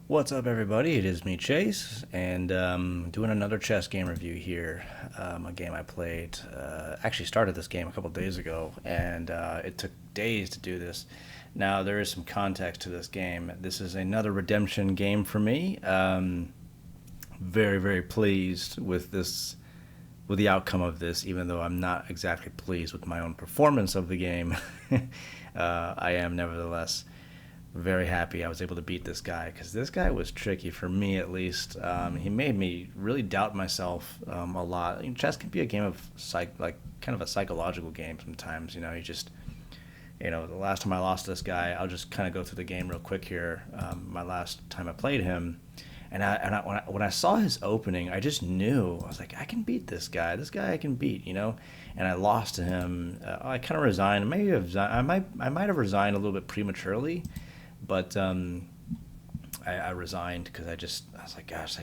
What's up, everybody? It is me, Chase, and doing another chess game review here. A game I played. Actually, started this game a couple days ago, and it took days to do this. Now, there is some context to this game. This is another redemption game for me. Very, very pleased with this, with the outcome of this, even though I'm not exactly pleased with my own performance of the game. I am nevertheless very happy I was able to beat this guy because this guy was tricky for me at least. He made me really doubt myself a lot. Chess can be a game of like kind of a psychological game sometimes. The last time I lost to this guy, I'll just kind of go through the game real quick here. My last time I played him, when I saw his opening, I just knew I was like, I can beat this guy. This guy I can beat, And I lost to him. I kind of resigned. I might have resigned a little bit prematurely, but I resigned because I was like, gosh,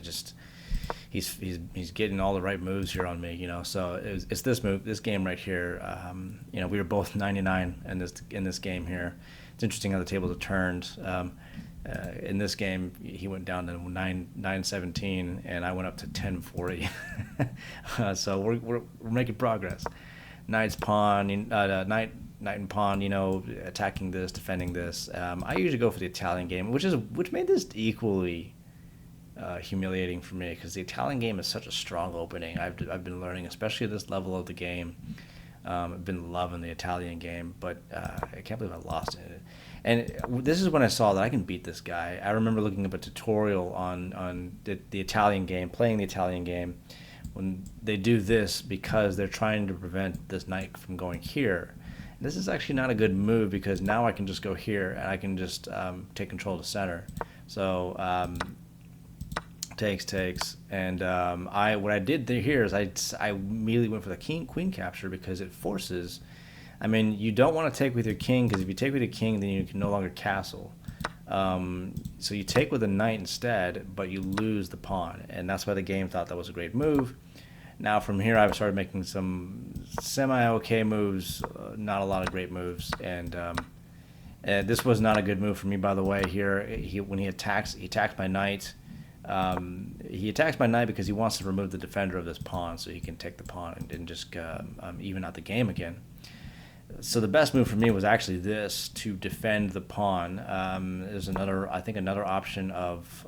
he's getting all the right moves here on me, So it's this game right here. We were both 99 in this game here. It's interesting how the tables have turned. In this game, he went down to 917, and I went up to 1040. So we're making progress. Knight's pawn, knight and pawn, attacking this, defending this. I usually go for the Italian game, which made this equally humiliating for me because the Italian game is such a strong opening. I've been learning, especially at this level of the game. I've been loving the Italian game, but I can't believe I lost it. And this is when I saw that I can beat this guy. I remember looking up a tutorial on the Italian game, playing the Italian game, when they do this because they're trying to prevent this knight from going here. And this is actually not a good move because now I can just go here and I can just take control of the center. So takes, and what I did here is I immediately went for the queen capture because it forces. I mean, you don't want to take with your king because if you take with your king, then you can no longer castle. So you take with a knight instead, but you lose the pawn, and that's why the game thought that was a great move. Now from here, I've started making some semi-okay moves, not a lot of great moves, and this was not a good move for me, by the way. Here, when he attacks my knight. He attacks my knight because he wants to remove the defender of this pawn so he can take the pawn and just even out the game again. So the best move for me was actually this to defend the pawn. There's another option of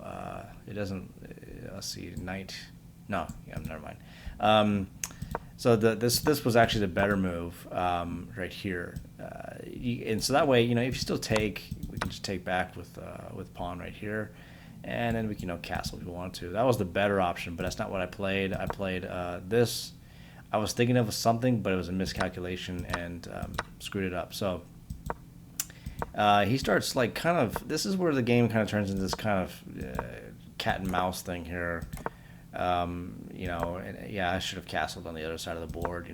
it doesn't. Let's see, knight. No, yeah, never mind. So this was actually the better move right here, and so that way, if you still take, we can just take back with pawn right here. And then we can castle if we want to. That was the better option, but that's not what I played. I played this. I was thinking of something, but it was a miscalculation and screwed it up. So he starts this is where the game kind of turns into this kind of cat and mouse thing here. And yeah, I should have castled on the other side of the board,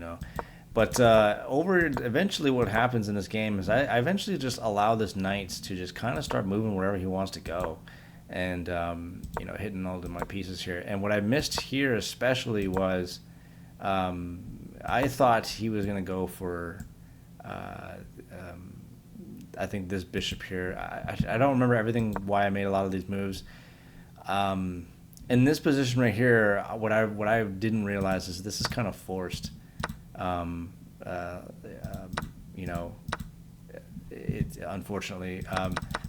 But eventually what happens in this game is I eventually just allow this knight to just kind of start moving wherever he wants to go. And hitting all of my pieces here. And what I missed here especially was I thought he was going to go for I think this bishop here. I don't remember everything why I made a lot of these moves. In this position right here, what I didn't realize is this is kind of forced. It unfortunately.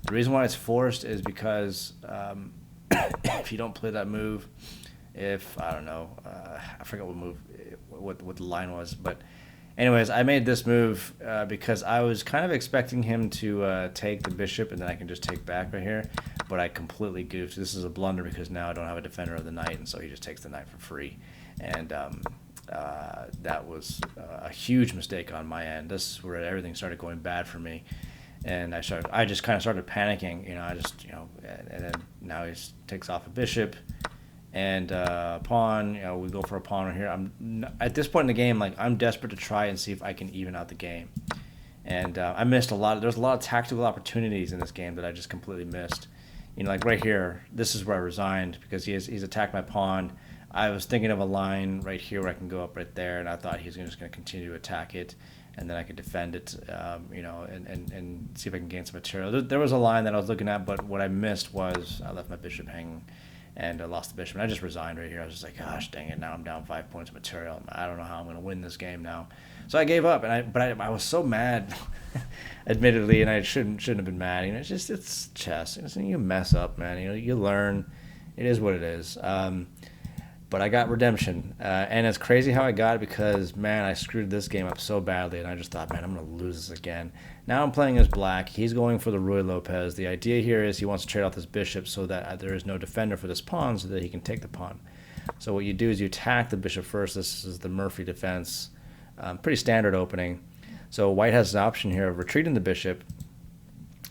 The reason why it's forced is because if you don't play that move, I don't know, I forget what move, what the line was, but anyways, I made this move because I was kind of expecting him to take the bishop and then I can just take back right here, but I completely goofed. This is a blunder because now I don't have a defender of the knight, and so he just takes the knight for free, and that was a huge mistake on my end. This is where everything started going bad for me. And I just kind of started panicking, and then now he takes off a bishop and pawn. We go for a pawn right here. At this point in the game, I'm desperate to try and see if I can even out the game. And I missed a lot. There's a lot of tactical opportunities in this game that I just completely missed. Right here, this is where I resigned because he's attacked my pawn. I was thinking of a line right here where I can go up right there, and I thought he was just going to continue to attack it. and then I could defend it, and see if I can gain some material. There was a line that I was looking at, but what I missed was I left my bishop hanging, and I lost the bishop. And I just resigned right here. I was just like, gosh, dang it! Now I'm down 5 points of material. I don't know how I'm going to win this game now. So I gave up, but I was so mad, admittedly, and I shouldn't have been mad. It's chess. You mess up, man. You learn. It is what it is. But I got redemption, and it's crazy how I got it because, man, I screwed this game up so badly, and I just thought, man, I'm going to lose this again. Now I'm playing as black. He's going for the Ruy Lopez. The idea here is he wants to trade off this bishop so that there is no defender for this pawn so that he can take the pawn. So what you do is you attack the bishop first. This is the Murphy defense. Pretty standard opening. So white has an option here of retreating the bishop.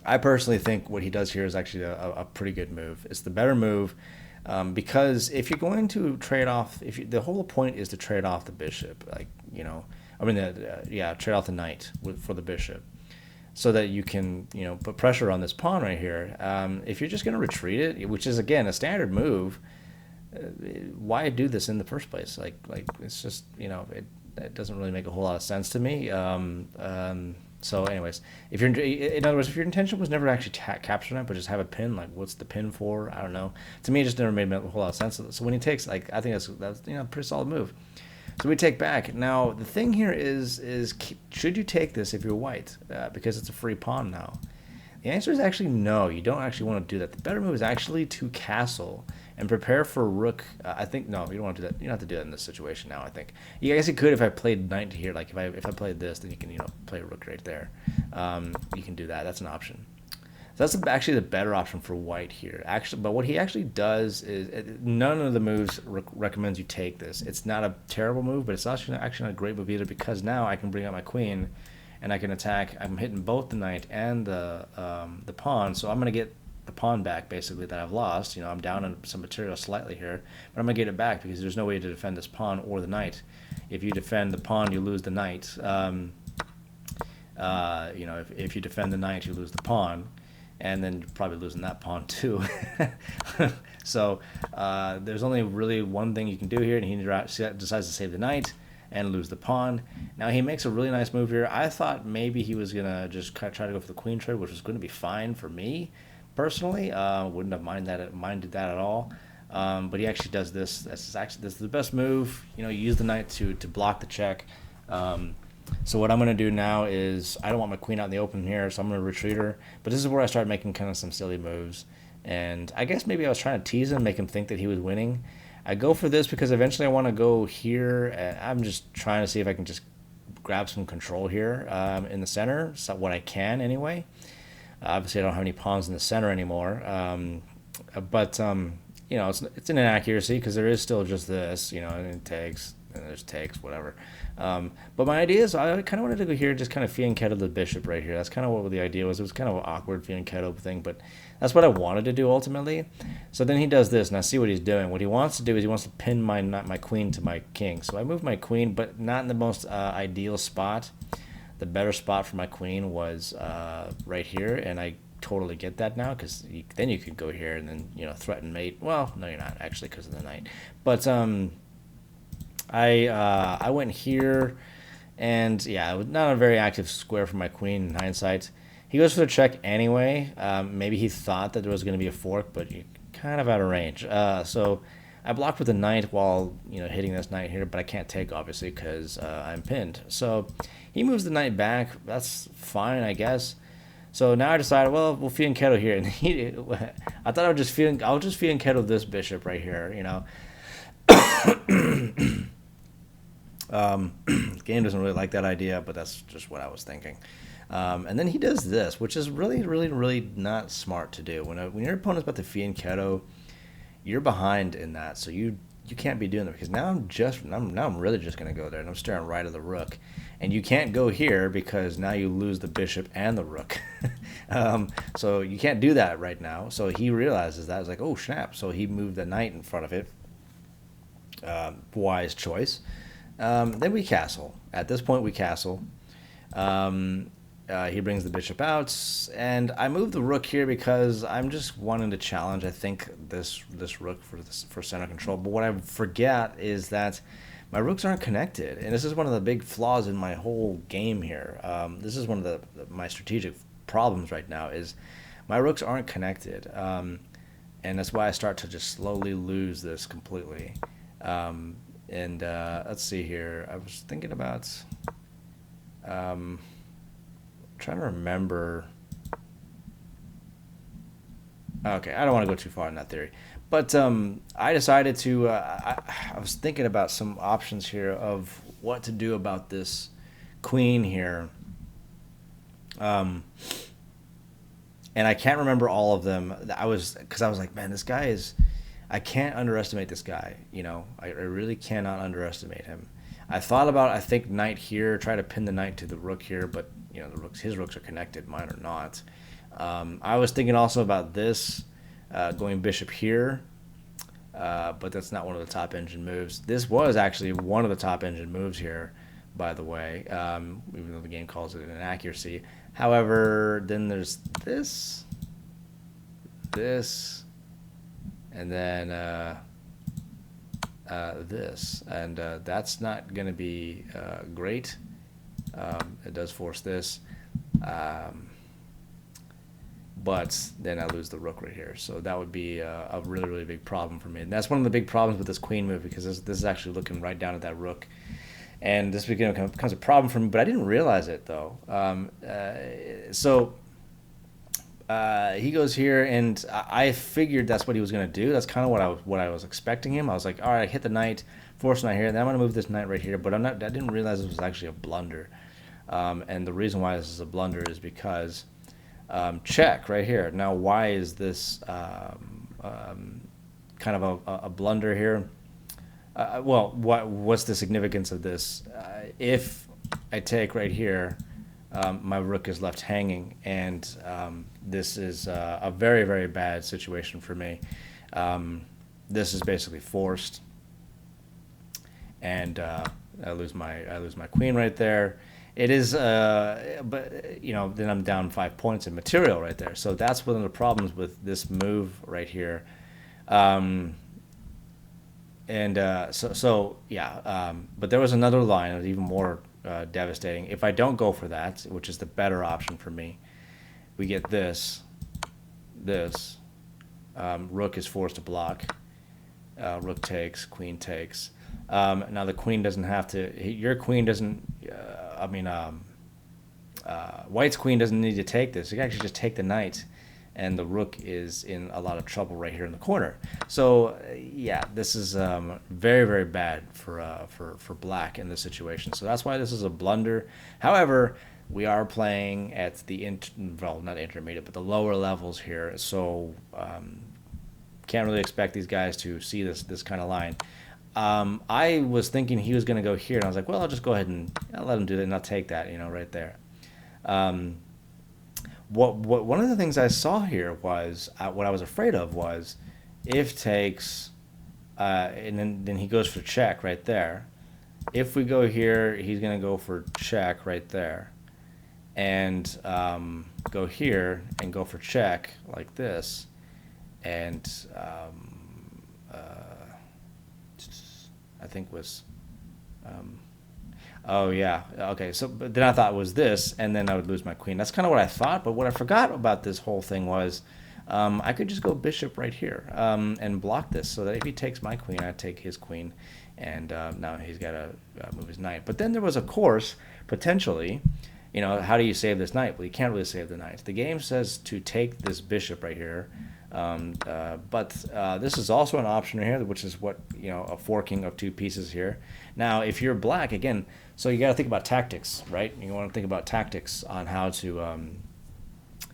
I personally think what he does here is actually a pretty good move. It's the better move. Because if you're going to trade off, the whole point is to trade off the bishop, trade off the knight for the bishop, so that you can, put pressure on this pawn right here. If you're just going to retreat it, which is again a standard move, why do this in the first place? Like it's just, it doesn't really make a whole lot of sense to me. So anyways, if your intention was never actually capture it, but just have a pin, like what's the pin for? I don't know. To me, it just never made a whole lot of sense. So when he takes, I think that's a pretty solid move. So we take back. Now the thing here is should you take this if you're white because it's a free pawn now? The answer is actually no. You don't actually want to do that. The better move is actually to castle and prepare for rook. I think no, you don't want to do that. You don't have to do that in this situation now. I think. Yeah, I guess you could if I played knight here. Like if I played this, then you can play a rook right there. You can do that. That's an option. So that's actually the better option for white here. Actually, but what he actually does is none of the moves recommends you take this. It's not a terrible move, but it's actually not a great move either because now I can bring out my queen, and I can attack. I'm hitting both the knight and the pawn, so I'm going to get the pawn back basically that I've lost. I'm down on some material slightly here, but I'm going to get it back because there's no way to defend this pawn or the knight. If you defend the pawn, you lose the knight. If you defend the knight, you lose the pawn, and then you're probably losing that pawn too. So there's only really one thing you can do here, and he decides to save the knight and lose the pawn. Now he makes a really nice move here. I thought maybe he was gonna just try to go for the queen trade, which was going to be fine for me personally. Wouldn't have minded that at all. But he actually does this. This is the best move. You use the knight to block the check. So what I'm going to do now is I don't want my queen out in the open here, so I'm going to retreat her. But this is where I start making kind of some silly moves. And I guess maybe I was trying to tease him, make him think that he was winning. I go for this because eventually I want to go here. And I'm just trying to see if I can just grab some control here in the center, so what I can anyway. Obviously, I don't have any pawns in the center anymore. But it's an inaccuracy because there is still just this, and it takes, and there's takes, whatever. But my idea is I kind of wanted to go here, just kind of fianchetto the bishop right here. That's kind of what the idea was. It was kind of an awkward fianchetto thing, but that's what I wanted to do ultimately. So then he does this, and I see what he's doing. What he wants to do is he wants to pin my queen to my king. So I moved my queen, but not in the most ideal spot. The better spot for my queen was right here, and I totally get that now because then you could go here and then threaten mate. Well, no, you're not actually because of the knight. But I went here, and yeah, it was not a very active square for my queen in hindsight. He goes for the check anyway. Maybe he thought that there was going to be a fork, but you're kind of out of range. So I blocked with the knight while hitting this knight here, but I can't take obviously because I'm pinned. So he moves the knight back. That's fine, I guess. So now I decided, well, we'll fianchetto here, and I thought I'll just fianchetto this bishop right here, Game doesn't really like that idea, but that's just what I was thinking. And then he does this, which is really, really, really not smart to do. When your opponent's about to fianchetto, you're behind in that, so you can't be doing that because now I'm really just going to go there, and I'm staring right at the rook, and you can't go here because now you lose the bishop and the rook. So you can't do that right now. So he realizes that. It's like, oh snap! So he moved the knight in front of it. Wise choice. Then we castle. At this point, we castle. He brings the bishop out, and I move the rook here because I'm just wanting to challenge, I think, this rook for center control. But what I forget is that my rooks aren't connected, and this is one of the big flaws in my whole game here. This is one of my strategic problems right now is my rooks aren't connected, and that's why I start to just slowly lose this completely. And let's see here. I was thinking about trying to remember. Okay, I don't want to go too far in that theory, but I decided to. I was thinking about some options here of what to do about this queen here, and I can't remember all of them. Because I was like, man, this guy is. I can't underestimate this guy. I really cannot underestimate him. I thought about, I think, knight here, try to pin the knight to the rook here, but his rooks are connected, mine are not. I was thinking also about this, going bishop here, but that's not one of the top engine moves. This was actually one of the top engine moves here, by the way, even though the game calls it an inaccuracy. However, then there's this, and then this, and that's not going to be great. It does force this, but then I lose the rook right here, so that would be a really, really big problem for me. And that's one of the big problems with this queen move, because this is actually looking right down at that rook, and this becomes a problem for me. But I didn't realize it though. He goes here, and I figured that's what he was going to do. That's kind of what I was expecting him. I was like, all right, hit the knight, force the knight here, and then I'm going to move this knight right here. But I didn't realize this was actually a blunder. And the reason why this is a blunder is because check right here. Now, why is this kind of a blunder here? What's the significance of this? If I take right here, my rook is left hanging, and this is a very, very bad situation for me. This is basically forced, and I lose my queen right there. It is, but then I'm down 5 points in material right there. So that's one of the problems with this move right here. But there was another line that was even more devastating. If I don't go for that, which is the better option for me, we get this. Rook is forced to block. Rook takes, queen takes. Now the queen doesn't have to. Your queen doesn't. White's queen doesn't need to take this. You can actually just take the knight, and the rook is in a lot of trouble right here in the corner. So yeah, this is very, very bad for black in this situation. So that's why this is a blunder. However, we are playing at not intermediate, but the lower levels here. So can't really expect these guys to see this kind of line. I was thinking he was going to go here, and I was like, well, I'll just go ahead and I'll let him do that, and I'll take that, right there. One of the things I saw here was what I was afraid of was if takes, and then he goes for check right there. If we go here, he's going to go for check right there, and go here and go for check like this, and I think was. Oh yeah, okay. So, but then I thought it was this, and then I would lose my queen. That's kind of what I thought. But what I forgot about this whole thing was, I could just go bishop right here and block this, so that if he takes my queen, I take his queen, and now he's got to move his knight. But then there was a course potentially. How do you save this knight? Well, you can't really save the knight. The game says to take this bishop right here. But this is also an option right here, which is a forking of two pieces here. Now, if you're black, again, so you got to think about tactics, right? You want to think about tactics on how to,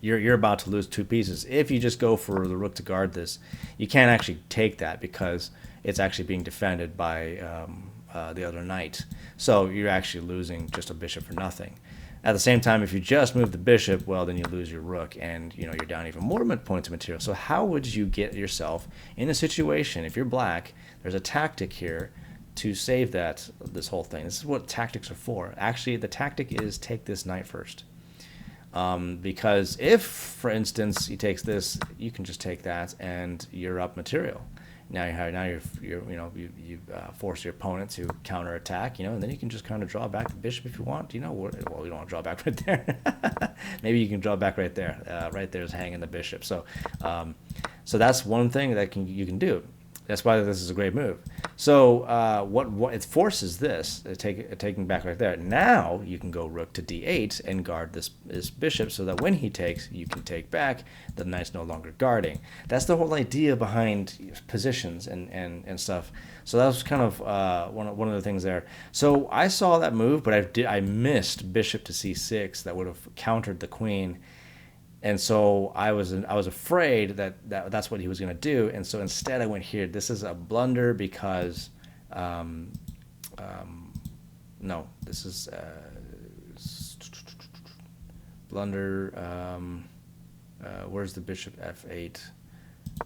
you're about to lose two pieces. If you just go for the rook to guard this, you can't actually take that because it's actually being defended by the other knight. So you're actually losing just a bishop for nothing. At the same time, if you just move the bishop, well, then you lose your rook, and you're down even more points of material. So how would you get yourself in a situation, if you're black, there's a tactic here to save this whole thing. This is what tactics are for. Actually, the tactic is take this knight first. Because if, for instance, he takes this, you can just take that, and you're up material. you force your opponent to counterattack, and then you can just kind of draw back the bishop if you want. Well, you don't want to draw back right there. Maybe you can draw back right there. Right there is hanging the bishop. So that's one thing that you can do. That's why this is a great move. So what it forces this, taking back right there. Now you can go rook to d8 and guard this bishop, so that when he takes, you can take back. The knight's no longer guarding. That's the whole idea behind positions and stuff. So that was kind of one of the things there. So I saw that move, but I missed bishop to c6. That would have countered the queen. And so I was afraid that's what he was going to do, and so instead I went here. This is a blunder because, no, this is blunder. Where's the bishop f8?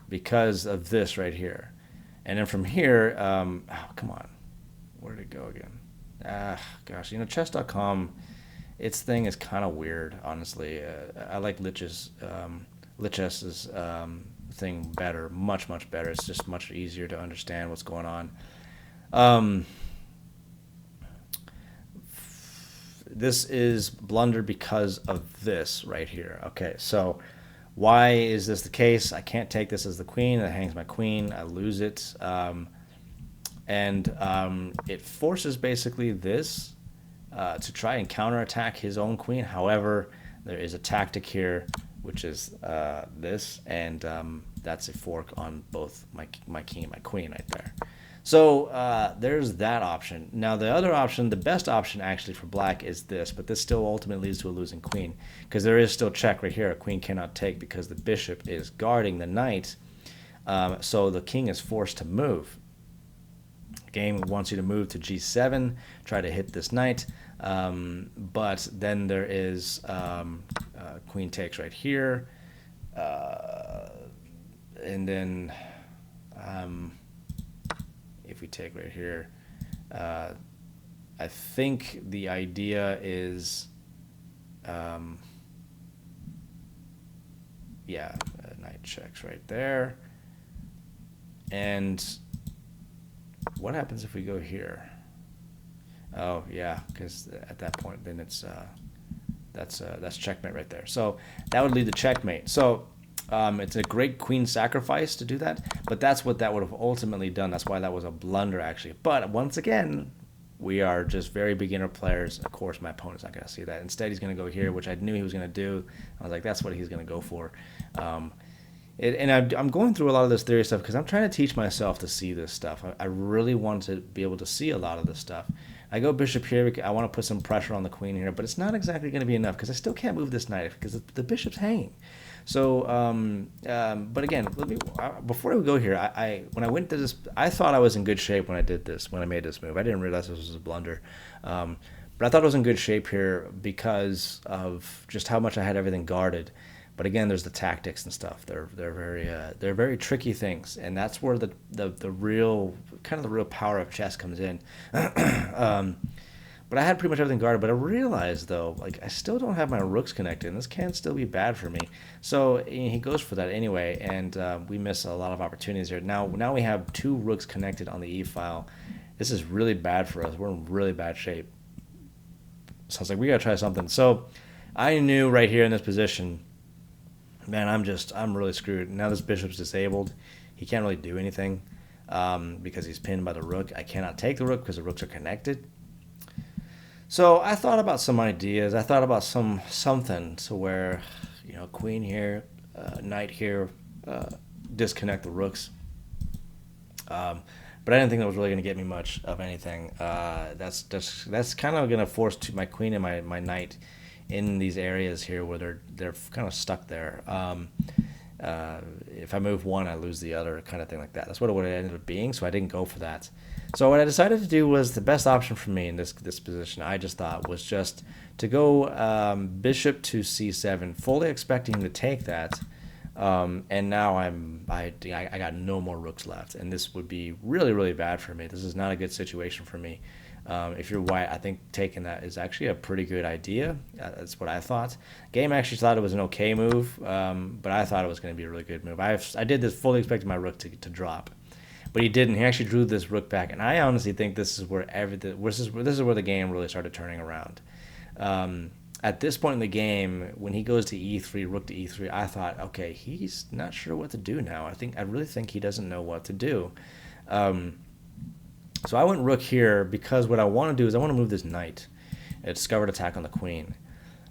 Because of this right here, and then from here, oh come on, where did it go again? Gosh, chess.com. Its thing is kind of weird, honestly. I like Lichess's thing better, much better. It's just much easier to understand what's going on. This is blunder because of this right here. Okay, so why is this the case? I can't take this as the queen. It hangs my queen. I lose it. It forces basically this to try and counterattack his own queen. However, there is a tactic here, which is this, and that's a fork on both my king and my queen right there. So there's that option. Now the other option, the best option actually for black, is this, but this still ultimately leads to a losing queen, because there is still check right here. A queen cannot take because the bishop is guarding the knight, so the king is forced to move. Game wants you to move to g7, try to hit this knight, but then there is queen takes right here, and then if we take right here, I think the idea is, knight checks right there, and what happens if we go here? Oh yeah, because at that point then it's that's checkmate right there. So that would lead to checkmate. So it's a great queen sacrifice to do that, but that's what that would have ultimately done. That's why that was a blunder actually. But once again, we are just very beginner players. Of course, my opponent's not going to see that. Instead, he's going to go here, which I knew he was going to do. I was like, that's what he's going to go for. I'm going through a lot of this theory stuff because I'm trying to teach myself to see this stuff. I really want to be able to see a lot of this stuff. I go bishop here. I want to put some pressure on the queen here, but it's not exactly going to be enough because I still can't move this knight because the bishop's hanging. So, but again, before we go here, when I went to this, I thought I was in good shape when I did this, when I made this move. I didn't realize this was a blunder. But I thought I was in good shape here because of just how much I had everything guarded. But again, there's the tactics and stuff. They're very tricky things, and that's where the real power of chess comes in. But I had pretty much everything guarded. But I realized though, I still don't have my rooks connected, and this can still be bad for me. So he goes for that anyway, and we miss a lot of opportunities here. Now we have two rooks connected on the e file. This is really bad for us. We're in really bad shape. So I was like, we gotta try something. So I knew right here in this position, man, I'm really screwed. Now this bishop's disabled. He can't really do anything because he's pinned by the rook. I cannot take the rook because the rooks are connected. So I thought about some ideas. I thought about something to where, queen here, knight here, disconnect the rooks. But I didn't think that was really going to get me much of anything. That's kind of going to force my queen and my knight in these areas here where they're kind of stuck there. If I move one, I lose the other, kind of thing like that. That's what it would have ended up being, so I didn't go for that. So what I decided to do was the best option for me in this position, I just thought, was just to go bishop to c7, fully expecting him to take that. And now I got no more rooks left, and this would be really, really bad for me. This is not a good situation for me. If you're white, I think taking that is actually a pretty good idea. That's what I thought. Game actually thought it was an okay move, but I thought it was going to be a really good move. I did this fully expecting my rook to drop. but he didn't. He actually drew this rook back, and I honestly think this is where everything. This is where the game really started turning around. At this point in the game, when he goes to e3, rook to e3, I thought, okay, he's not sure what to do now. I really think he doesn't know what to do. So I went rook here because what I want to do is I want to move this knight. A discovered attack on the queen.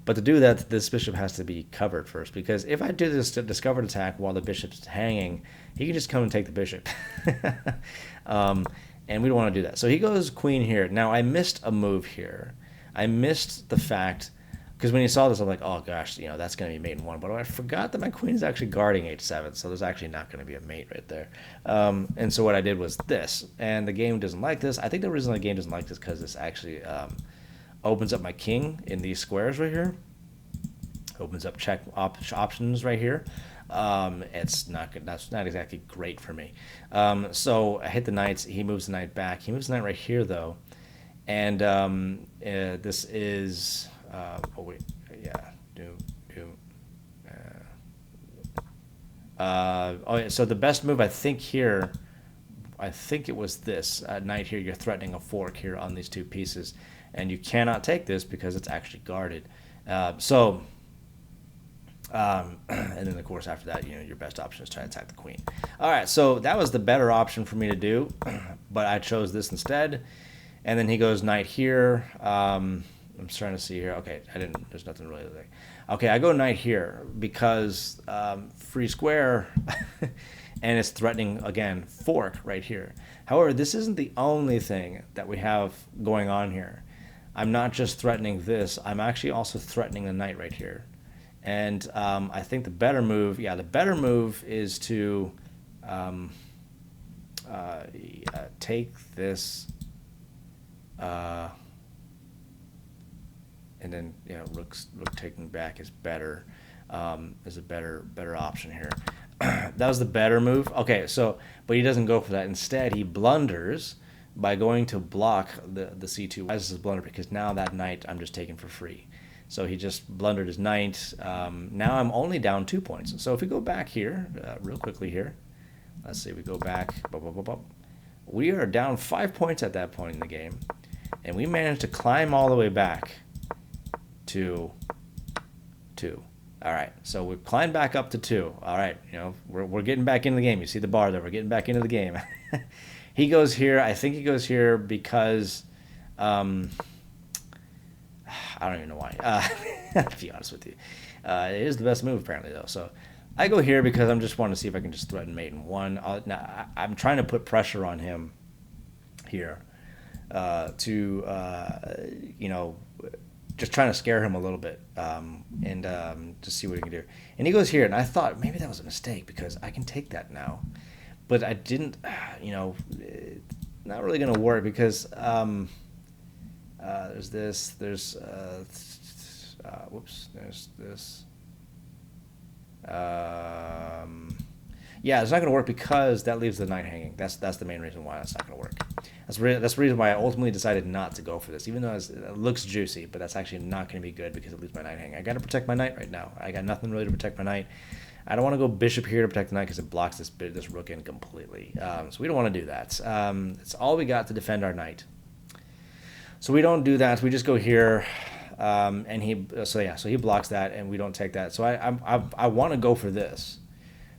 But to do that, this bishop has to be covered first, because if I do this discovered attack while the bishop's hanging, he can just come and take the bishop. And we don't want to do that. So he goes queen here. Now, I missed a move here. I missed the fact, because when you saw this, I'm like, oh gosh, that's going to be mate in 1. But I forgot that my queen is actually guarding h7, so there's actually not going to be a mate right there. And so what I did was this, and the game doesn't like this. I think the reason the game doesn't like this is because this actually opens up my king in these squares right here. Opens up check options right here. It's not good. That's not exactly great for me. So I hit the knights. He moves the knight back. He moves the knight right here though, and this is oh wait, yeah, oh yeah, so the best move I think here, I think it was this knight here. You're threatening a fork here on these two pieces, and you cannot take this because it's actually guarded. And then of course after that, your best option is try to attack the queen. All right, so that was the better option for me to do, but I chose this instead. And then he goes knight here. I'm trying to see here. Okay, there's nothing really there. Okay, I go knight here because free square, and it's threatening again fork right here. However, this isn't the only thing that we have going on here. I'm not just threatening this. I'm actually also threatening the knight right here. And I think the better move is to take this, and then rook taking back is better, is a better option here. That was the better move. Okay, so but he doesn't go for that. Instead, he blunders by going to block the c2. Why is this a blunder? Because now that knight I'm just taking for free. So he just blundered his knight. Now I'm only down 2 points. So if we go back here, real quickly here, let's see, we go back. We are down 5 points at that point in the game, and we managed to climb all the way back to 2. All right, so we climbed back up to 2. All right, we're getting back into the game. You see the bar there. We're getting back into the game. He goes here. I think he goes here because I don't even know why. To be honest with you, it is the best move apparently though. So I go here because I'm just wanting to see if I can just threaten mate in 1. Now I'm trying to put pressure on him here to just trying to scare him a little bit and just see what he can do. And he goes here, and I thought maybe that was a mistake because I can take that now, but I didn't. Not really gonna work because. There's this, there's this. Yeah, it's not going to work because that leaves the knight hanging. That's the main reason why that's not going to work. That's the reason why I ultimately decided not to go for this, even though it looks juicy, but that's actually not going to be good because it leaves my knight hanging. I got to protect my knight right now. I got nothing really to protect my knight. I don't want to go bishop here to protect the knight because it blocks this rook in completely. So we don't want to do that. It's all we got to defend our knight. So we don't do that. We just go here, and he blocks that, and we don't take that. So I want to go for this.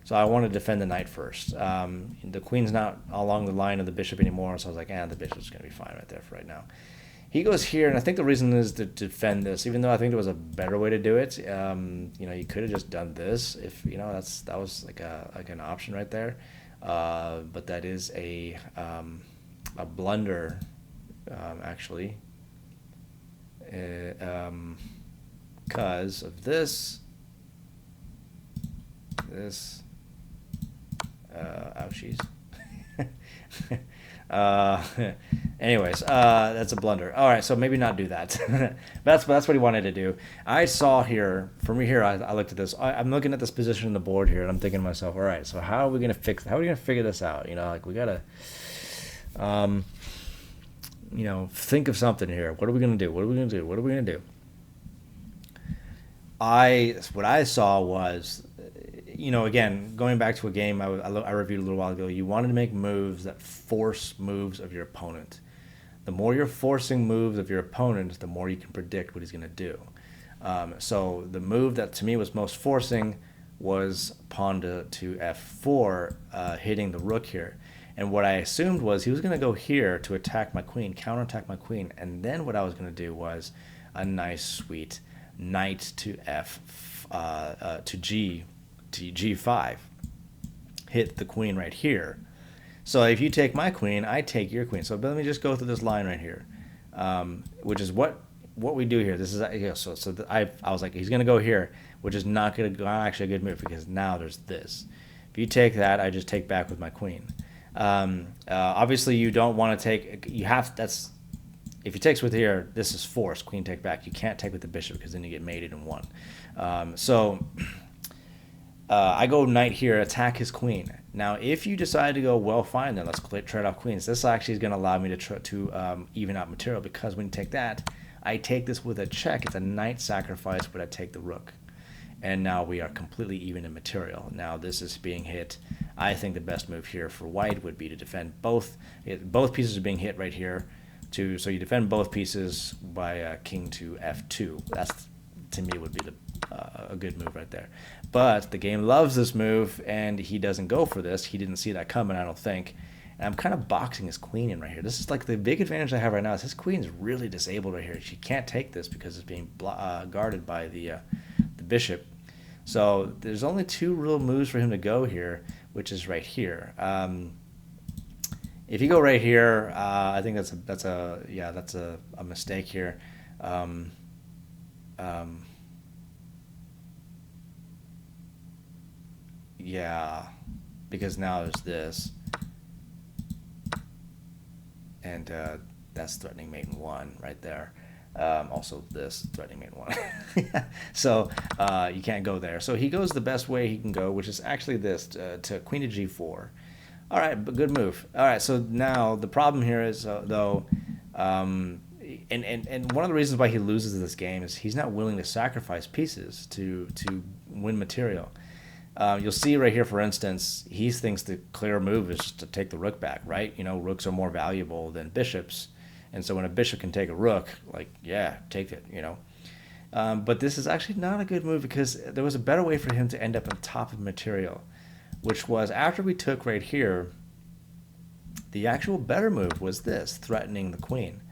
So I want to defend the knight first. The queen's not along the line of the bishop anymore, so I was like, the bishop's going to be fine right there for right now. He goes here, and I think the reason is to defend this, even though I think there was a better way to do it. You could have just done this if that was like an option right there. But that is a blunder. Actually, because of this, ouchies. Anyways, that's a blunder. All right, so maybe not do that. That's what he wanted to do. I saw here, for me here, I looked at this. I'm looking at this position on the board here, and I'm thinking to myself, all right, so how are we gonna figure this out? We gotta, think of something here. What are we gonna do? What are we gonna do? What I saw was, again, going back to a game I reviewed a little while ago, you wanted to make moves that force moves of your opponent. The more you're forcing moves of your opponent, the more you can predict what he's going to do. So the move that to me was most forcing was pawn to f4, hitting the rook here. And what I assumed was he was going to go here to attack my queen, counterattack my queen, and then what I was going to do was a nice sweet knight to g5, hit the queen right here. So if you take my queen, I take your queen. So let me just go through this line right here, which is what we do here. This is I was like, he's going to go here, which is not actually a good move because now there's this. If you take that, I just take back with my queen. Obviously, you don't want to take. If he takes with here, this is forced. Queen take back. You can't take with the bishop because then you get mated in one. I go knight here, attack his queen. Now, if you decide to go, well, fine, then let's trade off queens. This actually is going to allow me to even out material because when you take that, I take this with a check. It's a knight sacrifice, but I take the rook. And now we are completely even in material. Now this is being hit. I think the best move here for white would be to defend both. Both pieces are being hit right here. So you defend both pieces by king to f2. That's, to me, would be a good move right there. But the game loves this move, and he doesn't go for this. He didn't see that coming, I don't think. And I'm kind of boxing his queen in right here. This is like the big advantage I have right now is his queen's really disabled right here. She can't take this because it's being guarded by the bishop. So there's only two real moves for him to go here, which is right here. If you go right here, I think that's a mistake here. Yeah, because now there's this, and that's threatening mate in one right there. Also this threatening mate one. So you can't go there. So he goes the best way he can go, which is actually this, to queen to g4. All right, but good move. All right, so now the problem here is, though, and one of the reasons why he loses this game is he's not willing to sacrifice pieces to win material. You'll see right here, for instance, he thinks the clear move is to take the rook back, right? Rooks are more valuable than bishops. And so when a bishop can take a rook, like, yeah, take it, But this is actually not a good move because there was a better way for him to end up on top of material, which was after we took right here, the actual better move was this, threatening the queen.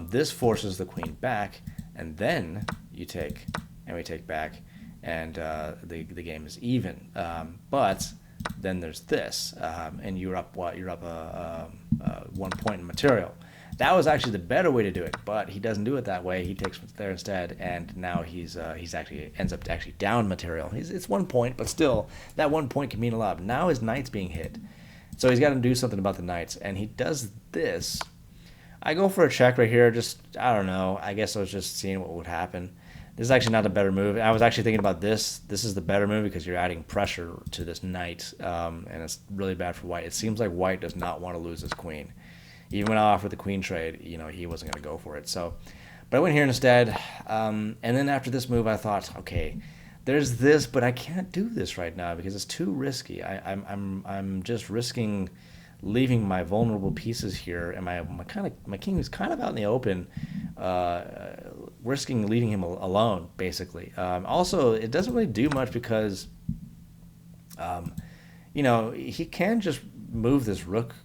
This forces the queen back, and then you take, and we take back, and the game is even. But then there's this, and you're up 1 point in material. That was actually the better way to do it, but he doesn't do it that way. He takes what's there instead, and now he's actually ends up actually down material. It's 1 point, but still, that 1 point can mean a lot. Now his knight's being hit, so he's got to do something about the knights, and he does this. I go for a check right here. Just, I don't know. I guess I was just seeing what would happen. This is actually not a better move. I was actually thinking about this. This is the better move because you're adding pressure to this knight, and it's really bad for white. It seems like white does not want to lose his queen. Even when I offered the queen trade, he wasn't going to go for it. So, but I went here instead. And then after this move, I thought, okay, there's this, but I can't do this right now because it's too risky. I'm just risking leaving my vulnerable pieces here, and my king is kind of out in the open, risking leaving him alone, basically. Also, it doesn't really do much because, he can just move this rook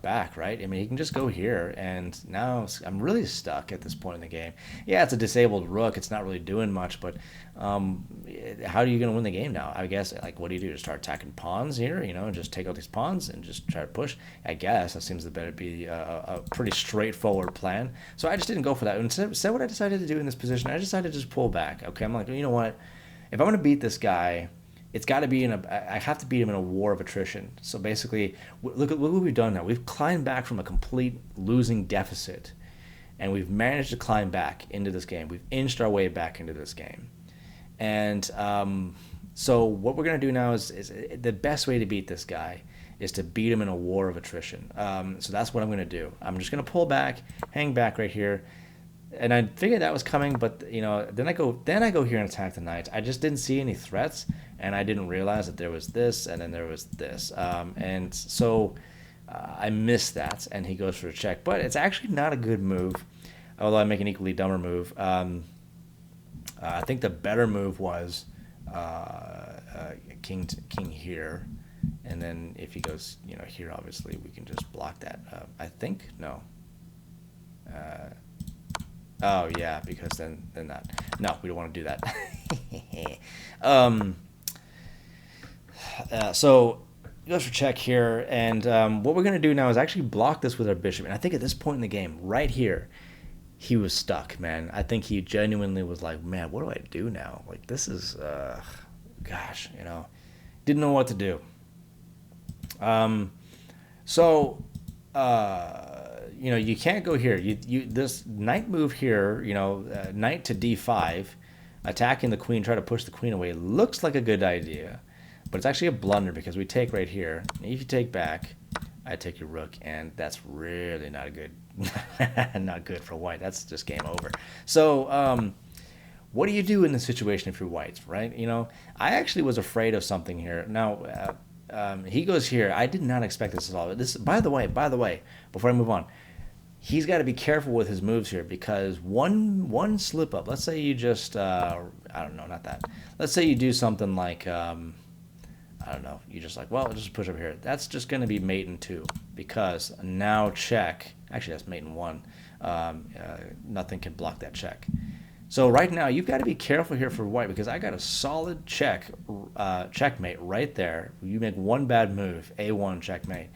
back, right? I mean, he can just go here, and now I'm really stuck at this point in the game. Yeah, it's a disabled rook. It's not really doing much, but how are you going to win the game now? I guess, like, what do you do? Just start attacking pawns here, and just take out these pawns and just try to push? I guess that seems to better be a pretty straightforward plan. So I just didn't go for that. Instead, what I decided to do in this position, I decided to just pull back. Okay, I'm like, you know what? If I'm going to beat this guy, it's got to be I have to beat him in a war of attrition. So basically, look what we've done now. We've climbed back from a complete losing deficit, and we've managed to climb back into this game. We've inched our way back into this game. And so what we're going to do now is the best way to beat this guy is to beat him in a war of attrition. So that's what I'm going to do. I'm just going to pull back, hang back right here. And I figured that was coming, but then I go here and attack the knight. I just didn't see any threats, and I didn't realize that there was this, and then there was this, and so I missed that, and he goes for a check. But it's actually not a good move, although I make an equally dumber move. I think the better move was king here, and then if he goes here, obviously we can just block that. I think no. Oh yeah, because then that. No, we don't want to do that. So he goes for check here, and what we're gonna do now is actually block this with our bishop. And I think at this point in the game, right here, he was stuck, man. I think he genuinely was like, man, what do I do now? Like this is, gosh, didn't know what to do. So you can't go here. You this knight move here, knight to d5, attacking the queen, try to push the queen away, looks like a good idea, but it's actually a blunder because we take right here. If you take back, I take your rook, and that's really not good, not good for white. That's just game over. So what do you do in this situation if you're white, right? I actually was afraid of something here. Now he goes here. I did not expect this at all. This, by the way, before I move on, he's got to be careful with his moves here because one slip up. Let's say you just I don't know, not that. Let's say you do something like I don't know. You just like, well, just push up here. That's just going to be mate in 2 because now check. Actually, that's mate in 1. Nothing can block that check. So right now, you've got to be careful here for white because I got a solid checkmate right there. You make one bad move, A1 checkmate.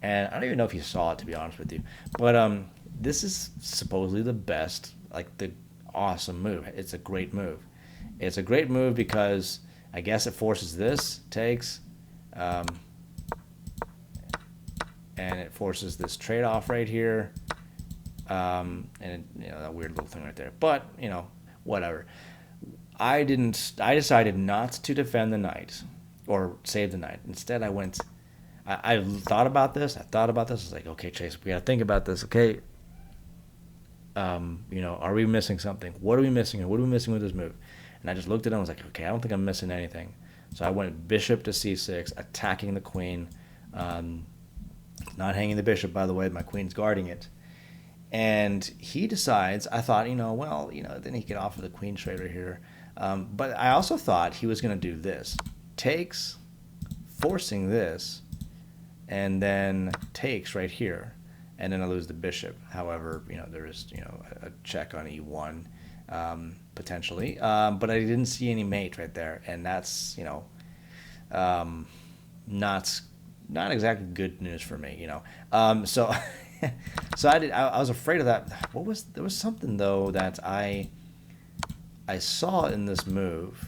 And I don't even know if you saw it, to be honest with you. But this is supposedly the best, like the awesome move. It's a great move. It's a great move because I guess it forces this, takes, and it forces this trade-off right here. And that weird little thing right there. But, whatever. I decided not to defend the knight or save the knight. Instead, I thought about this. I was like, okay, Chase, we got to think about this. Okay. Are we missing something? What are we missing? What are we missing with this move? And I just looked at it and was like, okay, I don't think I'm missing anything. So I went bishop to c6, attacking the queen. Not hanging the bishop, by the way. My queen's guarding it. And he decides, I thought, then he could offer the queen trade right here. But I also thought he was going to do this. Takes, forcing this, and then takes right here. And then I lose the bishop. However, there is, a check on e1, potentially. But I didn't see any mate right there. And that's, not exactly good news for me, So... So I was afraid of that. There was something though that I saw in this move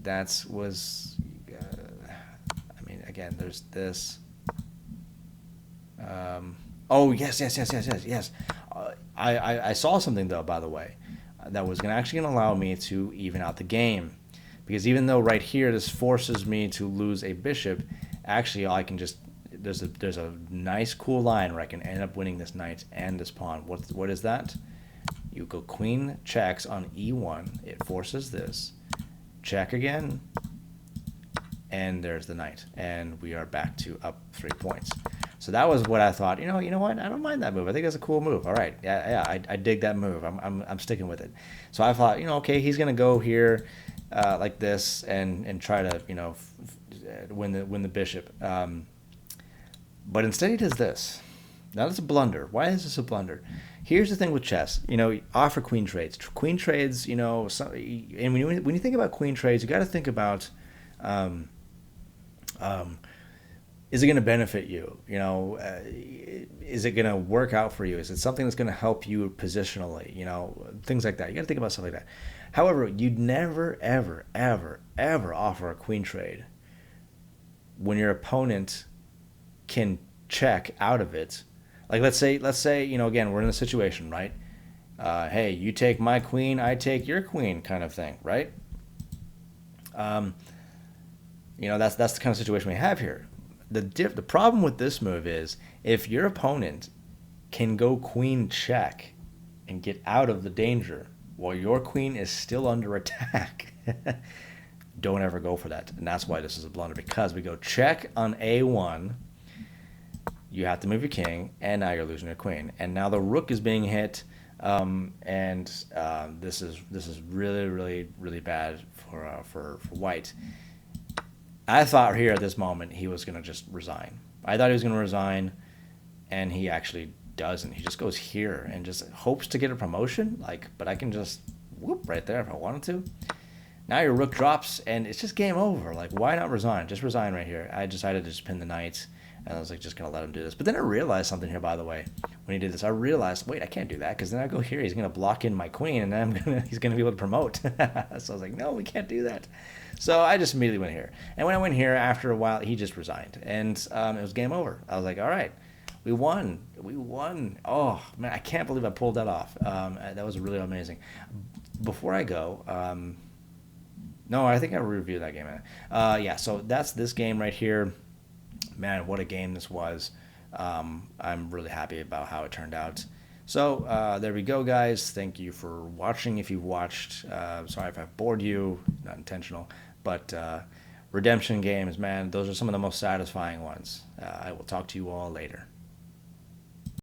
that was again, there's this oh yes. I saw something though, by the way, that was actually going to allow me to even out the game, because even though right here this forces me to lose a bishop, actually I can just there's a nice cool line where I can end up winning this knight and this pawn. What is that? You go queen checks on e1. It forces this. Check again. And there's the knight. And we are back to up 3 points. So that was what I thought. You know what? I don't mind that move. I think that's a cool move. All right. Yeah. I dig that move. I'm sticking with it. So I thought, okay, he's gonna go here like this and try to win the bishop. But instead he does this. Now that's a blunder. Why is this a blunder? Here's the thing with chess. Offer queen trades. Queen trades, and when you think about queen trades, you got to think about, is it going to benefit you? Is it going to work out for you? Is it something that's going to help you positionally? Things like that. You got to think about stuff like that. However, you'd never, ever, ever, ever offer a queen trade when your opponent can check out of it. Like let's say again, we're in a situation, right? Hey, you take my queen, I take your queen, kind of thing, right? That's the kind of situation we have here. The problem with this move is if your opponent can go queen check and get out of the danger while your queen is still under attack. Don't ever go for that. And that's why this is a blunder, because we go check on A1. You have to move your king, and now you're losing your queen. And now the rook is being hit, this is really, really, really bad for white. I thought here at this moment he was going to just resign. I thought he was going to resign, and he actually doesn't. He just goes here and just hopes to get a promotion. But I can just whoop right there if I wanted to. Now your rook drops, and it's just game over. Why not resign? Just resign right here. I decided to just pin the knight, and I was just going to let him do this. But then I realized something here, by the way. When he did this, I realized, wait, I can't do that, because then I go here, he's going to block in my queen, and then he's going to be able to promote. So I was like, no, we can't do that. So I just immediately went here. And when I went here, after a while, he just resigned. And it was game over. I was like, all right, we won. We won. Oh, man, I can't believe I pulled that off. That was really amazing. Before I go... no, I think I reviewed that game. Yeah, so that's this game right here. Man, what a game this was. I'm really happy about how it turned out. So there we go, guys. Thank you for watching. If you've watched, sorry if I've bored you. Not intentional. But redemption games, man, those are some of the most satisfying ones. I will talk to you all later.